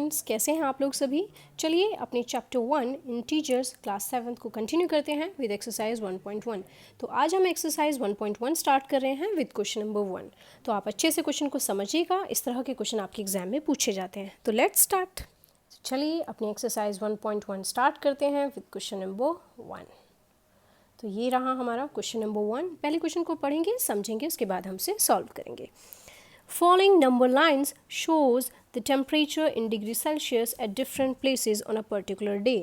Students, कैसे हैं आप लोग सभी। चलिए अपने चैप्टर 1 इंटीजर्स क्लास 7 को कंटिन्यू करते हैं विद एक्सरसाइज 1.1। तो आज हम एक्सरसाइज 1.1 स्टार्ट कर रहे हैं विद क्वेश्चन नंबर 1। तो आप अच्छे से क्वेश्चन को समझिएगा, इस तरह के क्वेश्चन आपके एग्जाम में पूछे जाते हैं। तो लेट्स स्टार्ट। चलिए अपनी एक्सरसाइज 1.1 स्टार्ट करते हैं विद क्वेश्चन नंबर 1। तो ये रहा हमारा क्वेश्चन नंबर 1। पहले क्वेश्चन को पढ़ेंगे, समझेंगे, उसके बाद हमसे सॉल्व करेंगे। Following number lines shows the temperature in degree Celsius at different places on a particular day.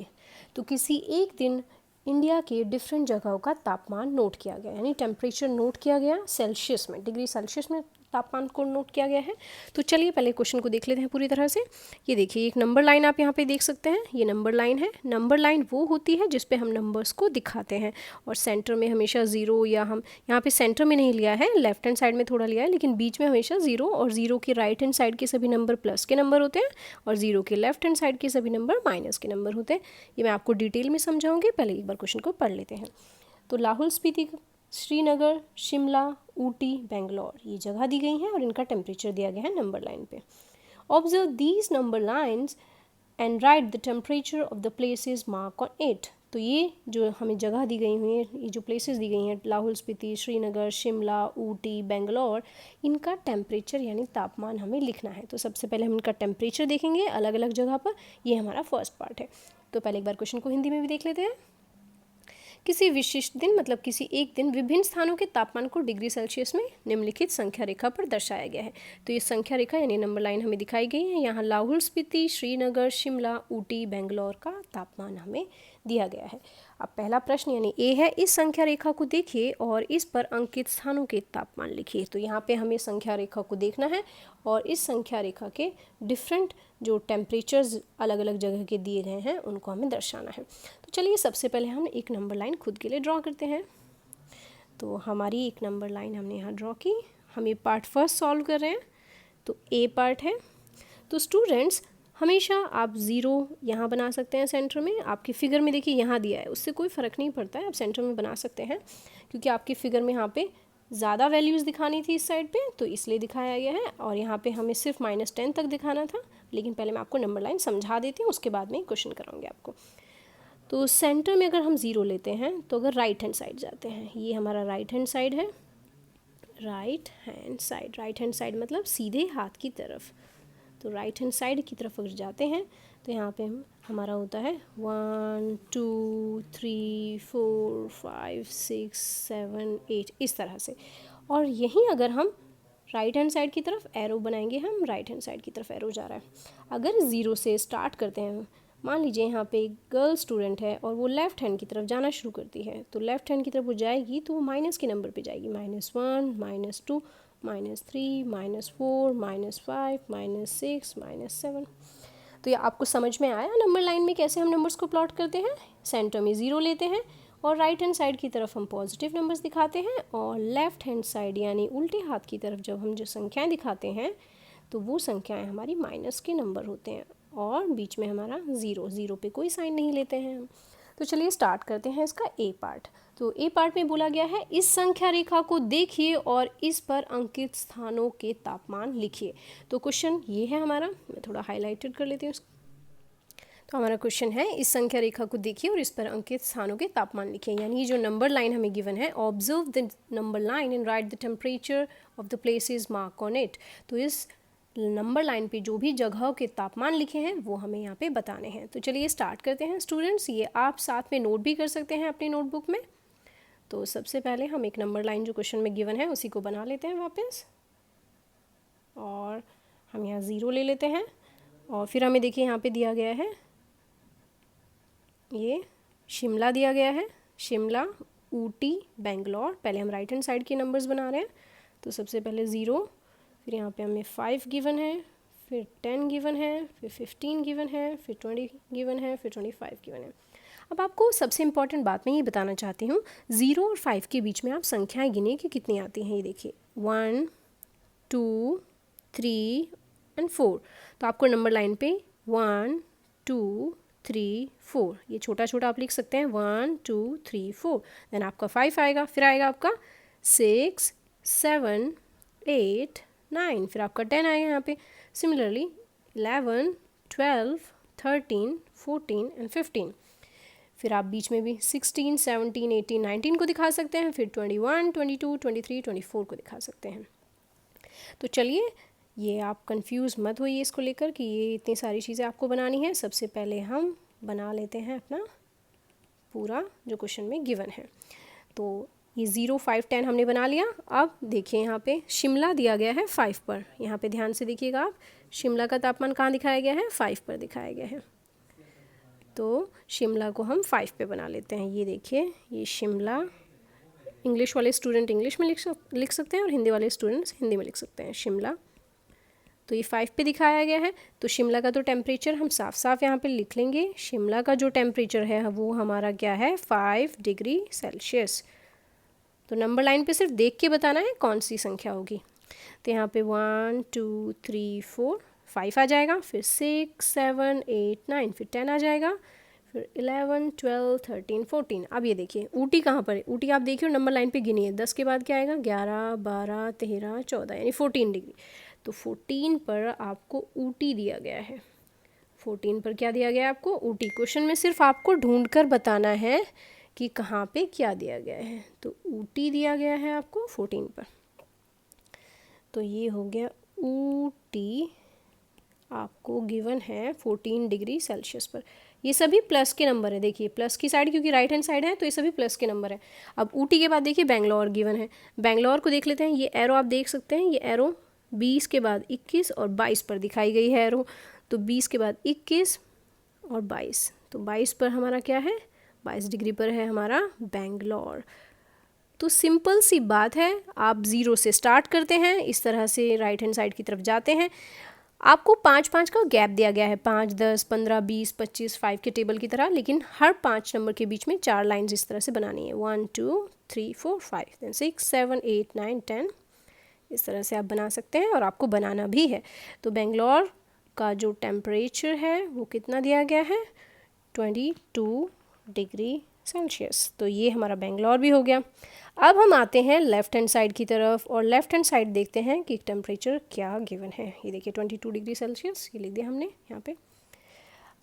तो किसी एक दिन इंडिया के डिफरेंट जगहों का तापमान नोट किया गया, यानी टेम्परेचर नोट किया गया सेल्सियस में, डिग्री सेल्सियस में तापमान को नोट किया गया है। तो चलिए पहले क्वेश्चन को देख लेते हैं पूरी तरह से। ये देखिए एक नंबर लाइन आप यहाँ पे देख सकते हैं, ये नंबर लाइन है। नंबर लाइन वो होती है जिस पे हम नंबर्स को दिखाते हैं और सेंटर में हमेशा ज़ीरो, या हम यहाँ पे सेंटर में नहीं लिया है, लेफ्ट हैंड साइड में थोड़ा लिया है, लेकिन बीच में हमेशा ज़ीरो, और ज़ीरो के राइट हैंड साइड के सभी नंबर प्लस के नंबर होते हैं और ज़ीरो के लेफ्ट हैंड साइड के सभी नंबर माइनस के नंबर होते हैं। ये मैं आपको डिटेल में समझाऊंगी, पहले एक बार क्वेश्चन को पढ़ लेते हैं। तो लाहौल स्पीति, श्रीनगर, शिमला, ऊटी, बेंगलोर, ये जगह दी गई हैं और इनका टेम्परेचर दिया गया है नंबर लाइन पे। Observe these number lines and right the temperature of the places mark on it. तो ये जो हमें जगह दी गई हुई है, ये जो प्लेसेस दी गई हैं, लाहौल स्पीति, श्रीनगर, शिमला, ऊटी, बेंगलोर, इनका टेम्परेचर यानी तापमान हमें लिखना है। तो सबसे पहले हम इनका टेम्परेचर देखेंगे अलग अलग जगह पर, ये हमारा फर्स्ट पार्ट है। तो पहले एक बार क्वेश्चन को हिंदी में भी देख लेते हैं। किसी विशिष्ट दिन, मतलब किसी एक दिन, विभिन्न स्थानों के तापमान को डिग्री सेल्सियस में निम्नलिखित संख्या रेखा पर दर्शाया गया है। तो ये संख्या रेखा यानी नंबर लाइन हमें दिखाई गई है। यहाँ लाहौल स्पीति, श्रीनगर, शिमला, ऊटी, बेंगलोर का तापमान हमें दिया गया है। अब पहला प्रश्न यानी ए है, इस संख्या रेखा को देखिए और इस पर अंकित स्थानों के तापमान लिखिए। तो यहाँ पे हमें संख्या रेखा को देखना है और इस संख्या रेखा के डिफरेंट जो टेम्परेचर्स अलग अलग जगह के दिए गए हैं उनको हमें दर्शाना है। तो चलिए सबसे पहले हम एक नंबर लाइन खुद के लिए ड्रॉ करते हैं। तो हमारी एक नंबर लाइन हमने यहाँ ड्रॉ की। हम ये पार्ट फर्स्ट सॉल्व कर रहे हैं, तो ए पार्ट है। तो स्टूडेंट्स हमेशा आप ज़ीरो यहाँ बना सकते हैं सेंटर में। आपकी फिगर में देखिए यहाँ दिया है, उससे कोई फ़र्क नहीं पड़ता है, आप सेंटर में बना सकते हैं, क्योंकि आपकी फिगर में यहाँ पे ज़्यादा वैल्यूज़ दिखानी थी इस साइड पे, तो इसलिए दिखाया गया है। और यहाँ पे हमें सिर्फ -10 तक दिखाना था, लेकिन पहले मैं आपको नंबर लाइन समझा देती हूँ, उसके बाद में क्वेश्चन कराऊंगी आपको। तो सेंटर में अगर हम ज़ीरो लेते हैं, तो अगर राइट हैंड साइड जाते हैं, ये हमारा राइट हैंड साइड है, राइट हैंड साइड मतलब सीधे हाथ की तरफ। तो राइट हैंड साइड की तरफ अगर जाते हैं तो यहाँ पे हमारा होता है 1 2 3 4 5 6 7 8 इस तरह से। और यहीं अगर हम राइट हैंड साइड की तरफ एरो बनाएंगे, हम राइट हैंड साइड की तरफ एरो जा रहा है। अगर ज़ीरो से स्टार्ट करते हैं, मान लीजिए यहाँ पे एक गर्ल स्टूडेंट है और वो लेफ़्ट हैंड की तरफ जाना शुरू करती है, तो लेफ़्ट हैंड की तरफ वो जाएगी तो वो माइनस के नंबर पे जाएगी, -1 -2 -3 -4 -5 -6 -7। तो ये आपको समझ में आया नंबर लाइन में कैसे हम नंबर्स को प्लॉट करते हैं। सेंटर में ज़ीरो लेते हैं और राइट हैंड साइड की तरफ हम पॉजिटिव नंबर्स दिखाते हैं, और लेफ़्ट हैंड साइड यानी उल्टे हाथ की तरफ जब हम जो संख्याएं दिखाते हैं तो वो संख्याएं हमारी माइनस के नंबर होते हैं, और बीच में हमारा ज़ीरो पे कोई साइन नहीं लेते हैं हम। तो चलिए स्टार्ट करते हैं इसका ए पार्ट। तो ए पार्ट में बोला गया है, इस संख्या रेखा को देखिए और इस पर अंकित स्थानों के तापमान लिखिए। तो क्वेश्चन ये है हमारा, मैं थोड़ा हाईलाइटेड कर लेती हूँ। तो हमारा क्वेश्चन है, इस संख्या रेखा को देखिए और इस पर अंकित स्थानों के तापमान लिखिए। यानी ये जो नंबर लाइन हमें गिवन है, observe the number line and right the temperature of the places mark on it. तो इस नंबर लाइन पे जो भी जगहों के तापमान लिखे हैं वो हमें यहाँ पे बताने हैं। तो चलिए स्टार्ट करते हैं स्टूडेंट्स। ये आप साथ में नोट भी कर सकते हैं अपनी नोटबुक में। तो सबसे पहले हम एक नंबर लाइन जो क्वेश्चन में गिवन है उसी को बना लेते हैं वापस, और हम यहाँ ज़ीरो ले लेते हैं। और फिर हमें देखिए यहाँ पे दिया गया है, ये शिमला दिया गया है, शिमला, ऊटी, बेंगलोर। पहले हम राइट हैंड साइड के नंबर्स बना रहे हैं। तो सबसे पहले ज़ीरो, फिर यहाँ पे हमें 5 गिवन है, फिर 10 गिवन है, फिर 15 गिवन है, फिर 20 गिवन है, फिर 25 गिवन है। अब आपको सबसे इम्पॉर्टेंट बात मैं ये बताना चाहती हूँ, 0 और 5 के बीच में आप संख्याएं गिने कि कितनी आती हैं। ये देखिए 1 2 3 और 4। तो आपको नंबर लाइन पे 1 2 3 4, ये छोटा छोटा आप लिख सकते हैं, 1 2 3 4। देन आपका 5 आएगा, फिर आएगा आपका 6 7 8 9, फिर आपका 10 आएगा यहाँ पे। Similarly 11 12, 13, 14 and 15। फिर आप बीच में भी 16, 17, 18, 19 को दिखा सकते हैं, फिर 21, 22, 23, 24 को दिखा सकते हैं। तो चलिए, ये आप कंफ्यूज मत होइए इसको लेकर कि ये इतनी सारी चीज़ें आपको बनानी है। सबसे पहले हम बना लेते हैं अपना पूरा जो क्वेश्चन में गिवन है। तो ये 0, 5, 10 हमने बना लिया। अब देखिए यहाँ पे शिमला दिया गया है 5 पर। यहाँ पे ध्यान से देखिएगा आप, शिमला का तापमान कहाँ दिखाया गया है? 5 पर दिखाया गया है। तो शिमला को हम 5 पे बना लेते हैं। ये देखिए, ये शिमला, इंग्लिश वाले स्टूडेंट इंग्लिश में लिख सकते हैं और हिंदी वाले स्टूडेंट्स हिंदी में लिख सकते हैं शिमला। तो ये 5 पे दिखाया गया है। तो शिमला का तो टेम्परेचर हम साफ साफ यहाँ पे लिख लेंगे। शिमला का जो टेम्परेचर है वो हमारा क्या है? 5 डिग्री सेल्सियस। तो नंबर लाइन पे सिर्फ देख के बताना है कौन सी संख्या होगी। तो यहाँ पे 1, 2, 3, 4, 5 आ जाएगा, फिर 6, 7, 8, 9, फिर 10 आ जाएगा, फिर 11, 12, 13, 14। अब ये देखिए ऊटी कहाँ पर है? ऊटी आप देखिए नंबर लाइन पे गिनिए, 10 के बाद क्या आएगा? 11, 12, 13, 14, यानी 14 डिग्री। तो 14 पर आपको ऊटी दिया गया है। 14 पर क्या दिया गया है आपको? ऊटी। क्वेश्चन में सिर्फ आपको ढूंढ कर बताना है कि कहाँ पे क्या दिया गया है। तो ऊटी दिया गया है आपको 14 पर। तो ये हो गया ऊटी आपको गिवन है 14 डिग्री सेल्सियस पर। ये सभी प्लस के नंबर है। देखिए प्लस की साइड, क्योंकि राइट हैंड साइड है तो ये सभी प्लस के नंबर है। अब ऊटी के बाद देखिए बेंगलोर गिवन है। बेंगलोर को देख लेते हैं। ये एरो आप देख सकते हैं, ये एरो 20 के बाद 21 और 22 पर दिखाई गई है एरो। तो 20 के बाद 21 और 22, तो 22 पर हमारा क्या है? 22 डिग्री पर है हमारा बेंगलोर। तो सिंपल सी बात है, आप 0 से स्टार्ट करते हैं, इस तरह से राइट हैंड साइड की तरफ जाते हैं। आपको 5-5 का गैप दिया गया है, 5, 10, 15, 20, 25, 5 के टेबल की तरह, लेकिन हर 5 नंबर के बीच में 4 लाइन्स इस तरह से बनानी है। 1, 2, 3, 4, 5, देन 6, 7, 8, 9, 10। इस तरह से आप बना सकते हैं और आपको बनाना भी है। तो बेंगलोर का जो टेम्परेचर है वो कितना दिया गया है? 22 डिग्री सेल्सियस। तो ये हमारा बेंगलोर भी हो गया। अब हम आते हैं लेफ़्ट हैंड साइड की तरफ और लेफ़्ट हैंड साइड देखते हैं कि टेम्परेचर क्या गिवन है। ये देखिए 22 डिग्री सेल्सियस, ये लिख दिया हमने यहाँ पे।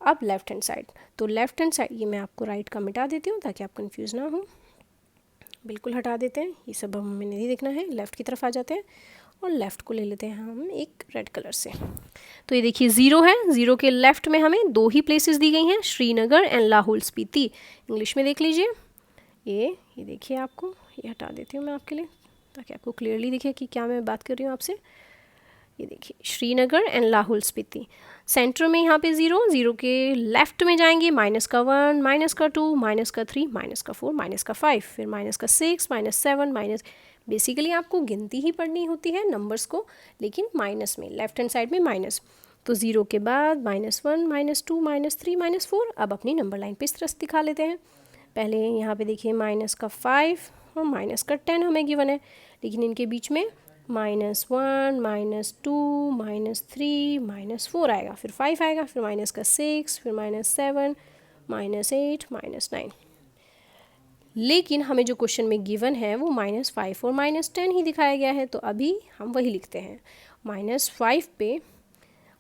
अब लेफ़्ट हैंड साइड, तो लेफ़्ट हैंड साइड, ये मैं आपको राइट का मिटा देती हूँ ताकि आप कंफ्यूज ना हो। बिल्कुल हटा देते हैं, ये सब हमें नहीं देखना है। लेफ़्ट की तरफ आ जाते हैं और लेफ़्ट को ले लेते हैं हम एक रेड कलर से। तो ये देखिए 0 है, 0 के लेफ़्ट में हमें 2 ही प्लेसेस दी गई हैं, श्रीनगर एंड लाहौल स्पीति। इंग्लिश में देख लीजिए, ये देखिए, आपको ये हटा देती हूँ मैं आपके लिए ताकि आपको क्लियरली दिखे कि क्या मैं बात कर रही हूँ आपसे। ये देखिए श्रीनगर एंड लाहौल स्पीति। सेंटर में यहाँ पे 0, 0 के लेफ़्ट में जाएंगे -1, -2, -3, -4, -5, फिर -6, -7, बेसिकली आपको गिनती ही पढ़नी होती है नंबर्स को, लेकिन माइनस में, लेफ्ट हैंड साइड में माइनस। तो 0 के बाद -1, -2, -3, -4। अब अपनी नंबर लाइन पे इस तरह से दिखा लेते हैं। पहले यहाँ पे देखिए -5 और -10 हमें गिवन है, लेकिन इनके बीच में -1, -2, -3, -4 आएगा, फिर 5 आएगा, फिर -6, फिर -7, -8, -9। लेकिन हमें जो क्वेश्चन में गिवन है वो -5 और -10 ही दिखाया गया है। तो अभी हम वही लिखते हैं -5 पे।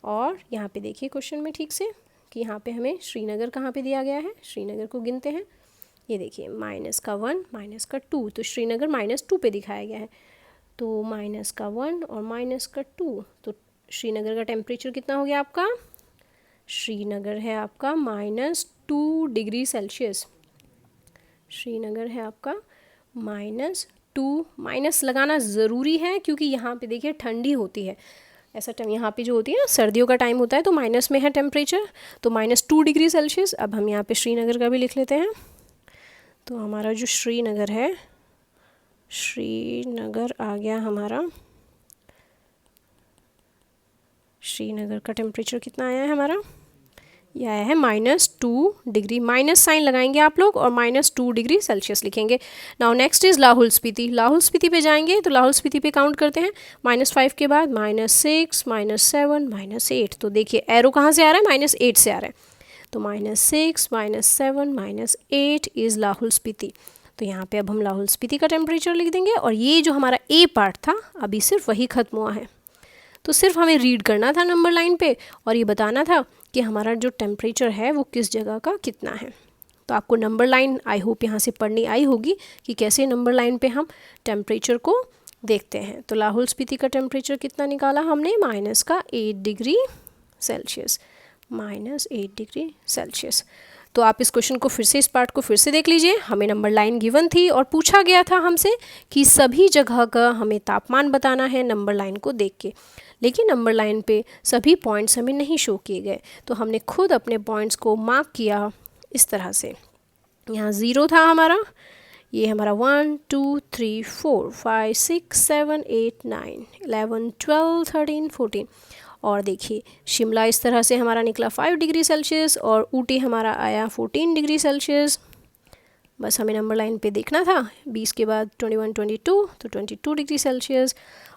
और यहाँ पे देखिए क्वेश्चन में ठीक से कि यहाँ पे हमें श्रीनगर कहाँ पे दिया गया है, श्रीनगर को गिनते हैं। ये देखिए -1, -2, तो श्रीनगर -2 पे दिखाया गया है। तो -1 और -2, तो श्रीनगर का टेम्परेचर कितना हो गया आपका? श्रीनगर है आपका -2 डिग्री सेल्सियस। श्रीनगर है आपका -2। माइनस लगाना ज़रूरी है क्योंकि यहाँ पे देखिए ठंडी होती है। ऐसा टाइम यहाँ पे जो होती है ना, सर्दियों का टाइम होता है, तो माइनस में है टेम्परेचर, तो -2 डिग्री सेल्सियस। अब हम यहाँ पे श्रीनगर का भी लिख लेते हैं। तो हमारा जो श्रीनगर है, श्रीनगर आ गया हमारा, श्रीनगर का टेम्परेचर कितना आया है हमारा? यह आया है -2 डिग्री। माइनस साइन लगाएंगे आप लोग और -2 डिग्री सेल्सियस लिखेंगे। Now next is Lahaul Spiti. Lahaul Spiti पे जाएंगे तो लाहौल स्पीति पे काउंट करते हैं। -5 के बाद -6, -7, -8। तो देखिए एरो कहाँ से आ रहा है? -8 से आ रहा है। तो -6, -7, -8 इज़ लाहौल स्पीति। तो यहाँ पे अब हम लाहौल स्पीति का टेम्परेचर लिख देंगे। और ये जो हमारा ए पार्ट था अभी सिर्फ वही ख़त्म हुआ है। तो सिर्फ हमें रीड करना था नंबर लाइन पे और ये बताना था कि हमारा जो टेम्परेचर है वो किस जगह का कितना है। तो आपको नंबर लाइन आई होप यहाँ से पढ़नी आई होगी कि कैसे नंबर लाइन पे हम टेम्परेचर को देखते हैं। तो लाहौल स्पीति का टेम्परेचर कितना निकाला हमने, -8 डिग्री सेल्सियस, -8 डिग्री सेल्सियस। तो आप इस क्वेश्चन को फिर से, इस पार्ट को फिर से देख लीजिए। हमें नंबर लाइन गिवन थी और पूछा गया था हमसे कि सभी जगह का हमें तापमान बताना है नंबर लाइन को देख के, लेकिन नंबर लाइन पे सभी पॉइंट्स हमें नहीं शो किए गए। तो हमने खुद अपने पॉइंट्स को मार्क किया इस तरह से। यहाँ 0 था हमारा, ये हमारा 1 2 3 4 5 6 7 8 9 11 12 13 14, और देखिए शिमला इस तरह से हमारा निकला 5 डिग्री सेल्सियस और ऊटी हमारा आया 14 डिग्री सेल्सियस। बस हमें नंबर लाइन पे देखना था। 20 के बाद 21 22 तो 22 डिग्री सेल्सियस।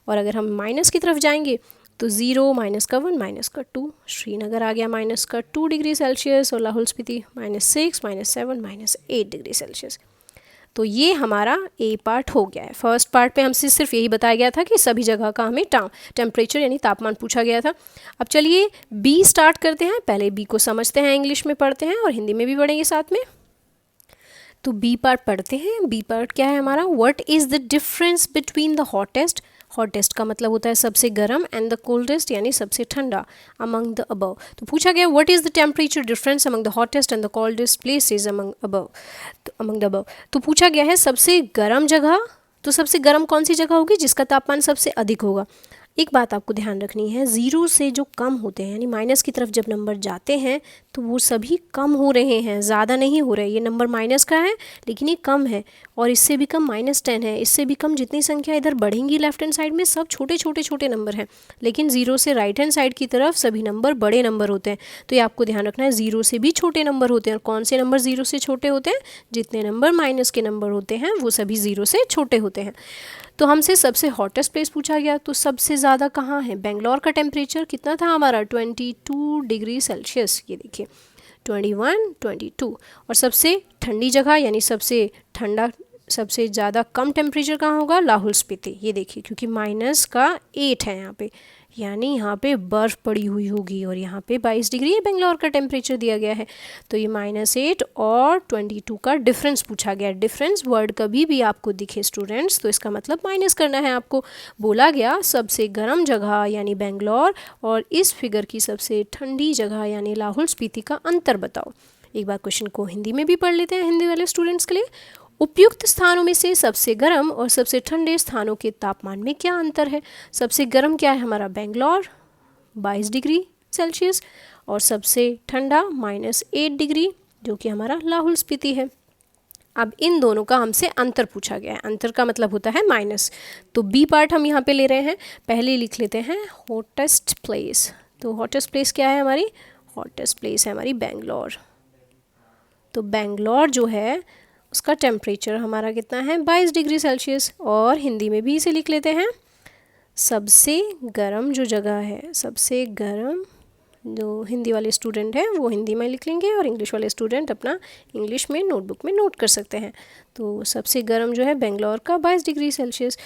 और अगर हम माइनस की तरफ जाएंगे तो 0 -1 -2, श्रीनगर आ गया -2 डिग्री सेल्सियस और लाहौल स्पीति -6 -7 -8 डिग्री सेल्सियस। तो ये हमारा ए पार्ट हो गया है। फर्स्ट पार्ट पे हमसे सिर्फ यही बताया गया था कि सभी जगह का हमें टेम्परेचर यानी तापमान पूछा गया था। अब चलिए बी स्टार्ट करते हैं। पहले बी को समझते हैं, इंग्लिश में पढ़ते हैं और हिंदी में भी पढ़ेंगे साथ में। तो बी पार्ट पढ़ते हैं। बी पार्ट क्या है हमारा, what is the difference between the hottest, hottest का मतलब होता है सबसे गर्म, एंड द कोल्डेस्ट यानी सबसे ठंडा, अमंग द अबव। तो पूछा गया what is the temperature difference among the hottest and the coldest places among the above. तो पूछा गया है सबसे गर्म जगह, तो सबसे गर्म कौन सी जगह होगी जिसका तापमान सबसे अधिक होगा। एक बात आपको ध्यान रखनी है, 0 से जो कम होते हैं यानी माइनस की तरफ जब नंबर जाते हैं तो वो सभी कम हो रहे हैं, ज़्यादा नहीं हो रहे। ये नंबर माइनस का है लेकिन ये कम है, और इससे भी कम -10 है, इससे भी कम जितनी संख्या इधर बढ़ेंगी लेफ्ट हैंड साइड में सब छोटे छोटे नंबर हैं, लेकिन 0 से राइट हैंड साइड की तरफ सभी नंबर बड़े नंबर होते हैं। तो ये आपको ध्यान रखना है, 0 से भी छोटे नंबर होते हैं। और कौन से नंबर 0 से छोटे होते हैं, जितने नंबर माइनस के नंबर होते हैं वो सभी 0 से छोटे होते हैं। तो हमसे सबसे हॉटेस्ट प्लेस पूछा गया, तो सबसे ज़्यादा कहाँ है, बेंगलोर का टेम्परेचर कितना था हमारा 22 डिग्री सेल्सियस, ये देखिए 21 22। और सबसे ठंडी जगह यानी सबसे ठंडा, सबसे ज़्यादा कम टेम्परेचर कहाँ होगा, लाहौल स्पीति, ये देखिए क्योंकि -8 है यहाँ पे, यानी यहाँ पे बर्फ़ पड़ी हुई होगी, और यहाँ पे 22 डिग्री बेंगलोर का टेम्परेचर दिया गया है। तो ये -8 और 22 का डिफरेंस पूछा गया। डिफरेंस वर्ड कभी भी आपको दिखे स्टूडेंट्स तो इसका मतलब माइनस करना है आपको। बोला गया सबसे गर्म जगह यानी बेंगलोर और इस फिगर की सबसे ठंडी जगह यानी लाहौल स्पीति का अंतर बताओ। एक बार क्वेश्चन को हिंदी में भी पढ़ लेते हैं हिंदी वाले स्टूडेंट्स के लिए। उपयुक्त स्थानों में से सबसे गर्म और सबसे ठंडे स्थानों के तापमान में क्या अंतर है। सबसे गर्म क्या है हमारा, बेंगलोर 22 डिग्री सेल्सियस, और सबसे ठंडा -8 डिग्री जो कि हमारा लाहौल स्पीति है। अब इन दोनों का हमसे अंतर पूछा गया है। अंतर का मतलब होता है माइनस। तो बी पार्ट हम यहाँ पे ले रहे हैं। पहले लिख लेते हैं हॉटेस्ट प्लेस। तो हॉटेस्ट प्लेस क्या है हमारी, हॉटेस्ट प्लेस है हमारी बेंगलोर। तो बेंगलोर जो है उसका टेम्परेचर हमारा कितना है, 22 डिग्री सेल्सियस। और हिंदी में भी इसे लिख लेते हैं, सबसे गर्म जो जगह है, सबसे गर्म, जो हिंदी वाले स्टूडेंट हैं वो हिंदी में लिख लेंगे और इंग्लिश वाले स्टूडेंट अपना इंग्लिश में नोटबुक में नोट कर सकते हैं। तो सबसे गर्म जो है बेंगलोर का 22 डिग्री सेल्सियस।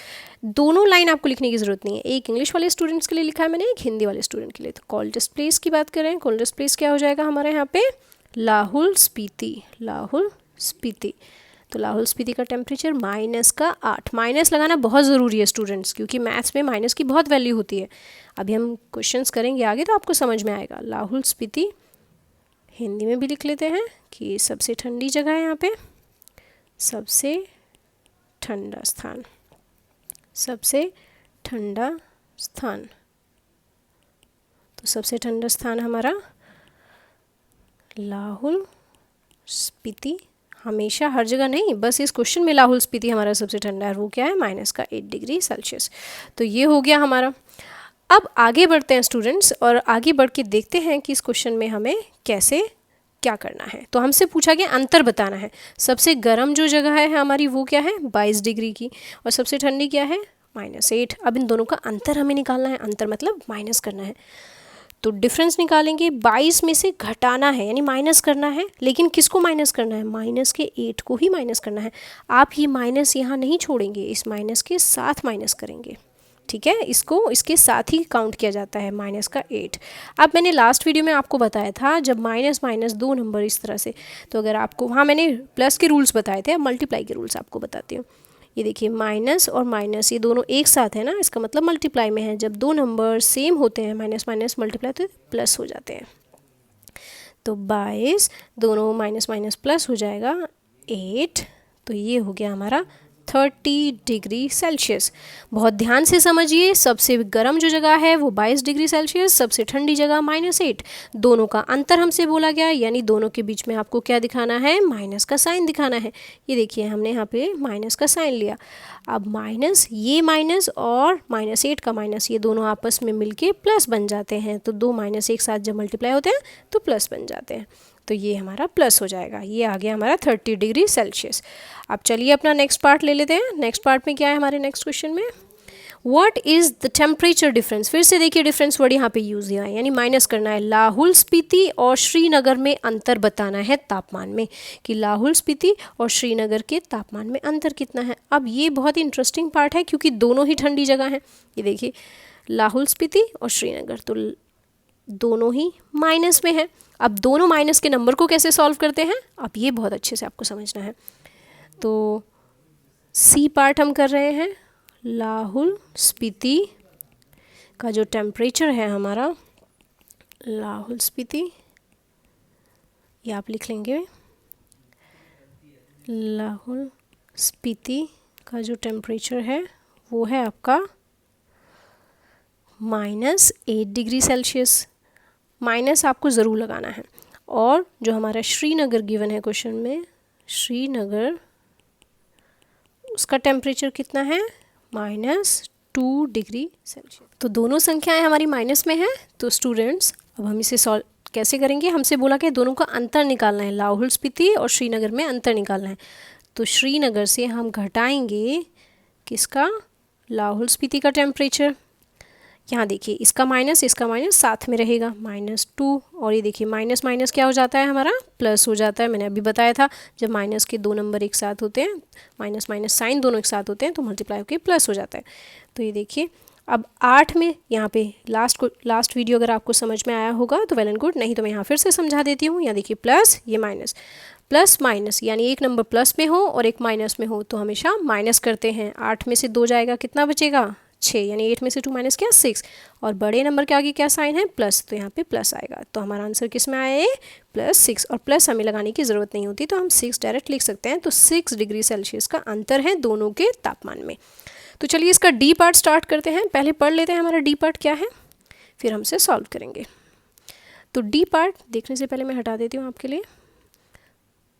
दोनों लाइन आपको लिखने की ज़रूरत नहीं है, एक इंग्लिश वाले स्टूडेंट्स के लिए लिखा है मैंने, एक हिंदी वाले स्टूडेंट के लिए। तो कोल्डेस्ट प्लेस की बात करें, कोल्डेस्ट प्लेस क्या हो जाएगा हमारे यहाँ पे, लाहौल स्पीति, लाहौल स्पीति। तो लाहौल स्पीति का टेम्परेचर -8। माइनस लगाना बहुत ज़रूरी है स्टूडेंट्स, क्योंकि मैथ्स में माइनस की बहुत वैल्यू होती है। अभी हम क्वेश्चंस करेंगे आगे तो आपको समझ में आएगा। लाहौल स्पीति हिंदी में भी लिख लेते हैं कि सबसे ठंडी जगह है यहाँ पे, सबसे ठंडा स्थान, सबसे ठंडा स्थान। तो सबसे ठंडा स्थान हमारा लाहौल स्पीति। हमेशा हर जगह नहीं, बस इस क्वेश्चन में लाहौल स्पीति हमारा सबसे ठंडा है, वो क्या है -8 डिग्री सेल्सियस। तो ये हो गया हमारा। अब आगे बढ़ते हैं स्टूडेंट्स और आगे बढ़ के देखते हैं कि इस क्वेश्चन में हमें कैसे क्या करना है। तो हमसे पूछा गया अंतर बताना है। सबसे गर्म जो जगह है हमारी वो क्या है, 22 डिग्री की, और सबसे ठंडी क्या है, -8। अब इन दोनों का अंतर हमें निकालना है। अंतर मतलब माइनस करना है। तो डिफरेंस निकालेंगे, 22 में से घटाना है यानी माइनस करना है। लेकिन किसको माइनस करना है, माइनस के 8 को ही माइनस करना है। आप ये माइनस यहाँ नहीं छोड़ेंगे, इस माइनस के साथ माइनस करेंगे, ठीक है, इसको इसके साथ ही काउंट किया जाता है माइनस का 8। अब मैंने लास्ट वीडियो में आपको बताया था जब माइनस माइनस दो नंबर इस तरह से, तो अगर आपको वहाँ मैंने प्लस के रूल्स बताए थे, अब मल्टीप्लाई के रूल्स आपको बताती हूँ। ये देखिए माइनस और माइनस ये दोनों एक साथ है ना, इसका मतलब मल्टीप्लाई में है। जब दो नंबर सेम होते हैं माइनस माइनस मल्टीप्लाई तो प्लस हो जाते हैं। तो 22 दोनों माइनस माइनस प्लस हो जाएगा 8, तो ये हो गया हमारा 30 डिग्री सेल्सियस। बहुत ध्यान से समझिए, सबसे गर्म जो जगह है वो 22 डिग्री सेल्सियस, सबसे ठंडी जगह -8। दोनों का अंतर हमसे बोला गया, यानी दोनों के बीच में आपको क्या दिखाना है, माइनस का साइन दिखाना है। ये देखिए हमने यहाँ पे माइनस का साइन लिया। अब माइनस, ये माइनस और -8 का माइनस, ये दोनों आपस में मिलके प्लस बन जाते हैं। तो दो माइनस एक साथ जब मल्टीप्लाई होते हैं तो प्लस बन जाते हैं, तो ये हमारा प्लस हो जाएगा। ये आ गया हमारा 30 डिग्री सेल्सियस। अब चलिए अपना नेक्स्ट पार्ट ले लेते हैं। नेक्स्ट पार्ट में क्या है हमारे नेक्स्ट क्वेश्चन में, what is the temperature difference. फिर से देखिए डिफरेंस वर्ड यहाँ पे यूज़ हुआ है, यानी माइनस करना है। लाहौल स्पीति और श्रीनगर में अंतर बताना है तापमान में, कि लाहौल स्पीति और श्रीनगर के तापमान में अंतर कितना है। अब ये बहुत ही इंटरेस्टिंग पार्ट है क्योंकि दोनों ही ठंडी जगह हैं। ये देखिए लाहौल स्पीति और श्रीनगर, तो दोनों ही माइनस में है। अब दोनों माइनस के नंबर को कैसे सॉल्व करते हैं, अब ये बहुत अच्छे से आपको समझना है। तो सी पार्ट हम कर रहे हैं, लाहौल स्पीति का जो टेम्परेचर है हमारा, लाहौल स्पीति, ये आप लिख लेंगे, लाहौल स्पीति का जो टेम्परेचर है वो है आपका -8 डिग्री सेल्सियस। माइनस आपको ज़रूर लगाना है। और जो हमारा श्रीनगर गिवन है क्वेश्चन में, श्रीनगर, उसका टेम्परेचर कितना है, -2 डिग्री सेल्सियस। तो दोनों संख्याएं हमारी माइनस में हैं। तो स्टूडेंट्स अब हम इसे सॉल्व कैसे करेंगे, हमसे बोला कि दोनों का अंतर निकालना है, लाहौल स्पीति और श्रीनगर में अंतर निकालना है। तो श्रीनगर से हम घटाएंगे किसका, लाहौल स्पीति का टेम्परेचर। यहाँ देखिए इसका माइनस साथ में रहेगा, -2, और ये देखिए माइनस माइनस क्या हो जाता है हमारा, प्लस हो जाता है। मैंने अभी बताया था जब माइनस के दो नंबर एक साथ होते हैं, माइनस माइनस साइन दोनों एक साथ होते हैं तो मल्टीप्लाई होकर प्लस हो जाता है। तो ये देखिए अब 8 में यहाँ पे लास्ट वीडियो अगर आपको समझ में आया होगा तो वेल एंड गुड, नहीं तो मैं यहाँ फिर से समझा देती हूँ। यहाँ देखिए प्लस, ये माइनस, प्लस माइनस, यानी एक नंबर प्लस में हो और एक माइनस में हो तो हमेशा माइनस करते हैं। 8 में से 2 जाएगा, कितना बचेगा, 6, यानी 8 में से 2 माइनस क्या, 6, और बड़े नंबर के आगे क्या साइन है, प्लस, तो यहाँ पे प्लस आएगा। तो हमारा आंसर किस में आया है, +6, और प्लस हमें लगाने की ज़रूरत नहीं होती, तो हम 6 डायरेक्ट लिख सकते हैं। तो 6 डिग्री सेल्सियस का अंतर है दोनों के तापमान में। तो चलिए इसका डी पार्ट स्टार्ट करते हैं। पहले पढ़ लेते हैं हमारा डी पार्ट क्या है, फिर हमसे सॉल्व करेंगे। तो डी पार्ट देखने से पहले मैं हटा देती हूँ आपके लिए।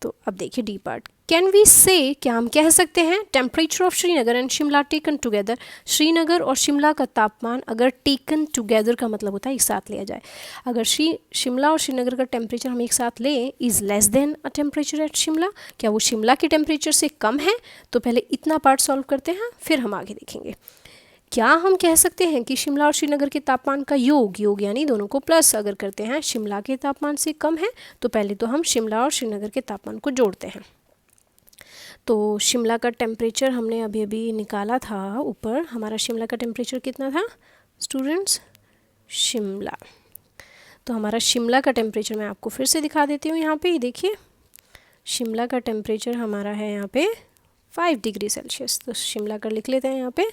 तो अब देखिए डी पार्ट, कैन वी से, क्या हम कह सकते हैं, temperature of Srinagar and Shimla taken together, Srinagar और शिमला का तापमान अगर टेकन टुगेदर का मतलब होता है एक साथ लिया जाए, अगर शिमला और श्रीनगर का टेम्परेचर हम एक साथ लें, is less than a temperature at Shimla, क्या वो शिमला के टेम्परेचर से कम है। तो पहले इतना पार्ट सॉल्व करते हैं, फिर हम आगे देखेंगे। क्या हम कह सकते हैं कि शिमला और श्रीनगर के तापमान का योग यानी दोनों को प्लस अगर करते हैं शिमला के तापमान से कम है, तो पहले तो हम शिमला और श्रीनगर के तापमान को जोड़ते हैं। तो शिमला का टेम्परेचर हमने अभी अभी निकाला था ऊपर, हमारा शिमला का टेम्परेचर कितना था स्टूडेंट्स, शिमला, तो हमारा शिमला का टेम्परेचर मैं आपको फिर से दिखा देती हूँ। यहाँ पे देखिए शिमला का टेम्परेचर हमारा है यहाँ पे 5 डिग्री सेल्सियस, तो शिमला का लिख लेते हैं यहाँ पे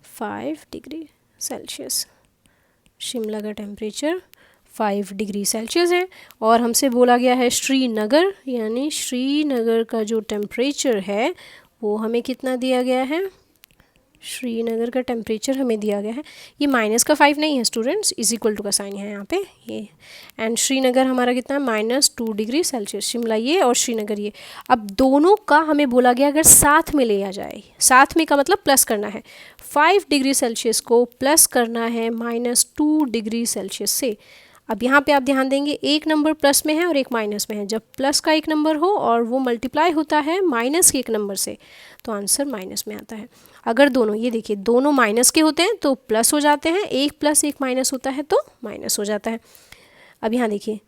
5 डिग्री सेल्सियस। शिमला का टेम्परेचर 5 डिग्री सेल्सियस है। और हमसे बोला गया है श्रीनगर, यानी श्रीनगर का जो टेम्परेचर है वो हमें कितना दिया गया है, श्रीनगर का टेम्परेचर हमें दिया गया है, ये माइनस का 5 नहीं है स्टूडेंट्स, इज इक्वल टू का साइन है यहाँ पे ये, एंड श्रीनगर हमारा कितना है -2 डिग्री सेल्सियस, शिमला ये और श्रीनगर ये। अब दोनों का हमें बोला गया अगर साथ में लिया जाए, साथ में का मतलब प्लस करना है, 5 डिग्री सेल्सियस को प्लस करना है -2 डिग्री सेल्सियस से। अब यहाँ पे आप ध्यान देंगे एक नंबर प्लस में है और एक माइनस में है, जब प्लस का एक नंबर हो और वो मल्टीप्लाई होता है माइनस के एक नंबर से तो आंसर माइनस में आता है। अगर दोनों, ये देखिए दोनों माइनस के होते हैं तो प्लस हो जाते हैं, एक प्लस एक माइनस होता है तो माइनस हो जाता है। अब यहाँ देखिए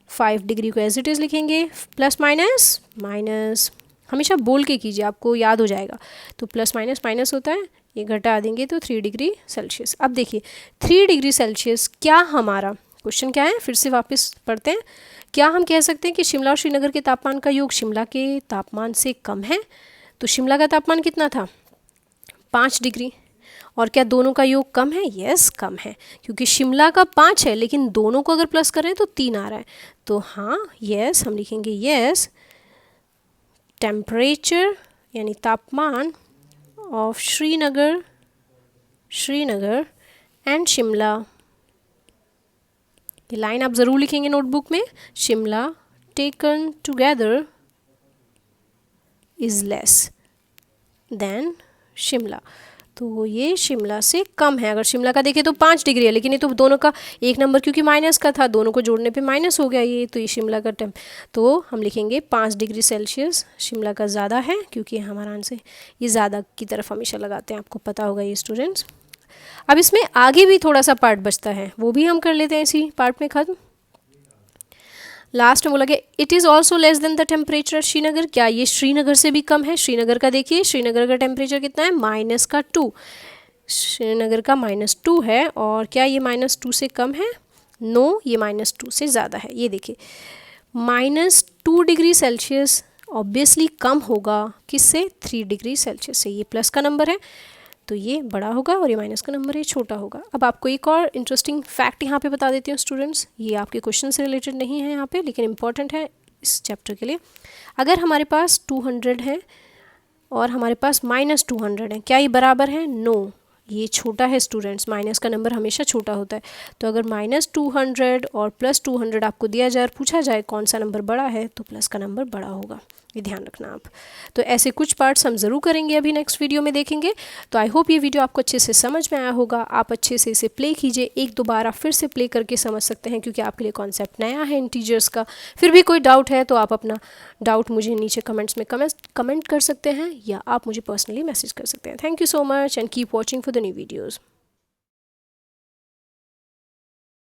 5 डिग्री को एज इट इज़ लिखेंगे, प्लस माइनस माइनस, हमेशा बोल के कीजिए आपको याद हो जाएगा। तो प्लस माइनस माइनस होता है, ये घटा देंगे तो 3 डिग्री सेल्सियस। अब देखिए 3 डिग्री सेल्सियस क्या हमारा क्वेश्चन क्या है, फिर से वापस पढ़ते हैं। क्या हम कह सकते हैं कि शिमला और श्रीनगर के तापमान का योग शिमला के तापमान से कम है? तो शिमला का तापमान कितना था? 5 डिग्री। और क्या दोनों का योग कम है? यस, कम है, क्योंकि शिमला का 5 है लेकिन दोनों को अगर प्लस करें तो 3 आ रहा है। तो हाँ, यस, हम लिखेंगे यस, टेम्परेचर यानी तापमान ऑफ श्रीनगर एंड शिमला, ये लाइन आप ज़रूर लिखेंगे नोटबुक में, Shimla taken together is less than Shimla. तो ये शिमला से कम है। अगर शिमला का देखें तो 5 डिग्री है, लेकिन ये तो दोनों का एक नंबर क्योंकि माइनस का था, दोनों को जोड़ने पे माइनस हो गया ये, तो ये शिमला का तो हम लिखेंगे 5 डिग्री सेल्सियस शिमला का ज़्यादा है, क्योंकि हमारा आंसर ये ज़्यादा की तरफ हमेशा लगाते हैं, आपको पता होगा ये स्टूडेंट्स। अब इसमें आगे भी थोड़ा सा पार्ट बचता है, वो भी हम कर लेते हैं इसी पार्ट में ख़त्म। लास्ट में बोला कि it is also less than the temperature Srinagar, क्या ये श्रीनगर से भी कम है? श्रीनगर का देखिए, श्रीनगर का टेम्परेचर कितना है? -2, श्रीनगर का -2 है। और क्या ये -2 से कम है? नो, ये -2 से ज़्यादा है। ये देखिए -2 डिग्री सेल्सियस ऑब्वियसली कम होगा किससे? 3 डिग्री सेल्सियस से। ये प्लस का नंबर है तो ये बड़ा होगा और ये माइनस का नंबर ये छोटा होगा। अब आपको एक और इंटरेस्टिंग फैक्ट यहाँ पे बता देती हूँ स्टूडेंट्स, ये आपके क्वेश्चन से रिलेटेड नहीं है यहाँ पे, लेकिन इंपॉर्टेंट है इस चैप्टर के लिए। अगर हमारे पास 200 है और हमारे पास -200 है, क्या ये बराबर है? नो, ये छोटा है स्टूडेंट्स, माइनस का नंबर हमेशा छोटा होता है। तो अगर -200 और +200 आपको दिया जाए और पूछा जाए कौन सा नंबर बड़ा है, तो प्लस का नंबर बड़ा होगा, ये ध्यान रखना आप। तो ऐसे कुछ पार्ट्स हम ज़रूर करेंगे, अभी नेक्स्ट वीडियो में देखेंगे। तो आई होप ये वीडियो आपको अच्छे से समझ में आया होगा। आप अच्छे से इसे प्ले कीजिए, एक दो बार आप फिर से प्ले करके समझ सकते हैं, क्योंकि आपके लिए कॉन्सेप्ट नया है इंटीजर्स का। फिर भी कोई डाउट है तो आप अपना डाउट मुझे नीचे कमेंट्स में कमेंट कर सकते हैं, या आप मुझे पर्सनली मैसेज कर सकते हैं। Thank you so much and keep watching for the new videos.